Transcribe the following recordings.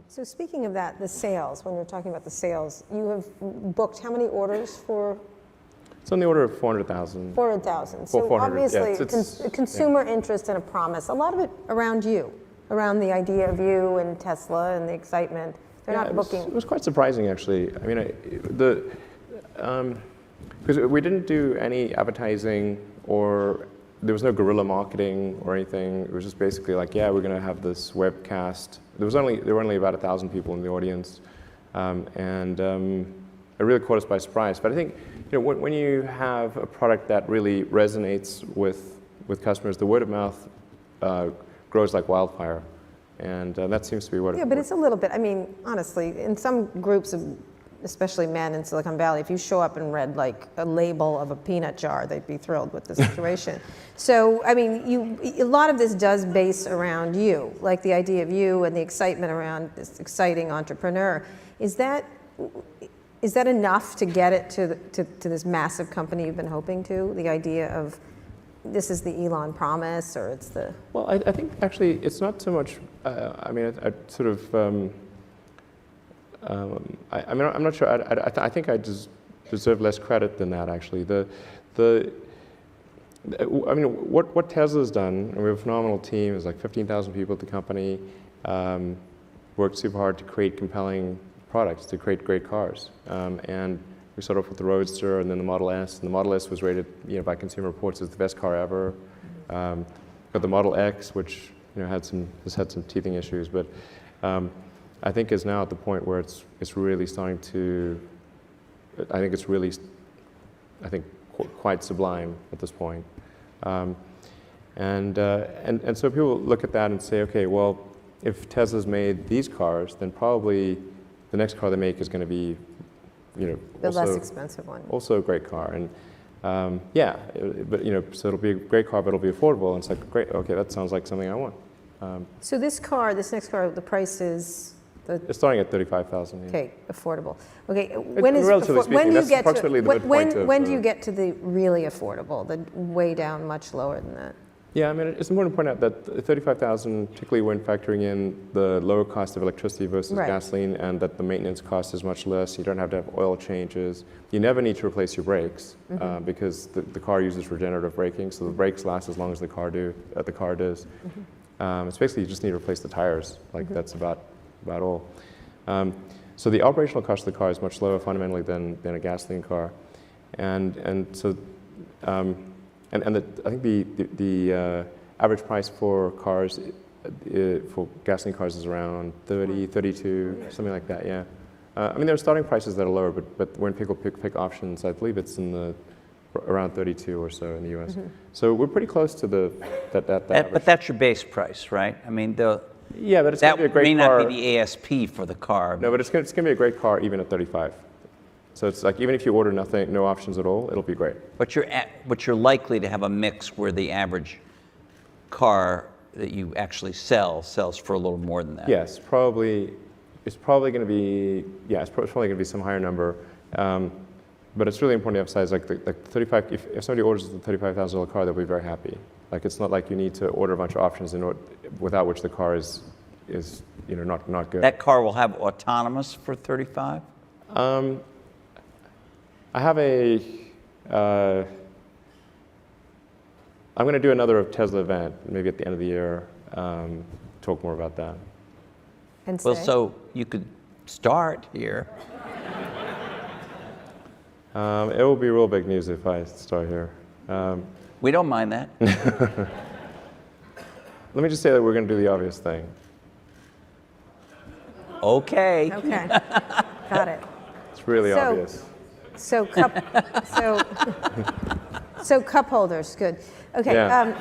So speaking of that, the sales, when you're talking about the sales, you have booked how many orders for? It's on the order of 400,000. 400,000. So 400, obviously, yeah, consumer interest and a promise. A lot of it around you, around the idea of you and Tesla and the excitement. They're not booking. It was quite surprising, actually. I mean, because we didn't do any advertising, or there was no guerrilla marketing or anything. It was just basically like, yeah, we're going to have this webcast. There were only about 1,000 people in the audience, and it really caught us by surprise. But I think, when you have a product that really resonates with customers, the word of mouth grows like wildfire, and that seems to be what. Yeah, but it's a little bit. I mean, honestly, in some groups of, especially men in Silicon Valley, if you show up and read like a label of a peanut jar, they'd be thrilled with the situation. So, I mean, a lot of this does base around you, like the idea of you and the excitement around this exciting entrepreneur. Is that enough to get it to this massive company you've been hoping to? The idea of this is the Elon promise, or it's the... Well, I think actually it's not so much, I mean, I sort of, I mean, I'm not sure. I think I deserve less credit than that. Actually, I mean, what Tesla's done, and we have a phenomenal team. There's like 15,000 people at the company. Worked super hard to create compelling products, to create great cars. And we started off with the Roadster, and then the Model S. And the Model S was rated, by Consumer Reports as the best car ever. Got the Model X, which has had some teething issues, but. I think is now at the point where it's really starting to. I think it's really, quite sublime at this point, and so people look at that and say, okay, well, if Tesla's made these cars, then probably the next car they make is going to be, the also, less expensive one. Also a great car, and but so it'll be a great car, but it'll be affordable. And it's like, great, okay, that sounds like something I want. So this next car, the price is. It's starting at 35,000. Yeah. Okay, affordable. Okay, when do you get to the really affordable, the way down much lower than that? Yeah, I mean, it's important to point out that 35,000, particularly when factoring in the lower cost of electricity versus gasoline, and that the maintenance cost is much less. You don't have to have oil changes. You never need to replace your brakes because the car uses regenerative braking, so the brakes last as long as the car does. It's basically you just need to replace the tires. Like that's about all. So the operational cost of the car is much lower fundamentally than a gasoline car, and so I think the average price for cars for gasoline cars is around 30, 32, something like that. Yeah, I mean there are starting prices that are lower, but when people pick options, I believe it's in around 32 or so in the U.S. So we're pretty close to that average. But that's your base price, right? I mean yeah, but it's going to be a great car. That may not be the ASP for the car. No, but it's going to be a great car even at 35. So it's like even if you order no options at all, it'll be great. But you're likely to have a mix where the average car that you actually sells for a little more than that. Yes, probably. It's probably going to be it's probably going to be some higher number. But it's really important to emphasize like 35. If somebody orders a $35,000 car, they'll be very happy. Like it's not like you need to order a bunch of options without which the car is not good. That car will have autonomous for 35? I have I'm going to do another Tesla event, maybe at the end of the year, talk more about that. And well, so you could start here. It will be real big news if I start here. We don't mind that. Let me just say that we're going to do the obvious thing. Okay. Okay. Got it. It's really obvious. So cup holders, good. Okay. Yeah.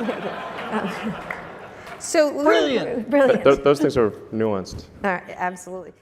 So Brilliant. Brilliant. Those things are nuanced. All right, absolutely.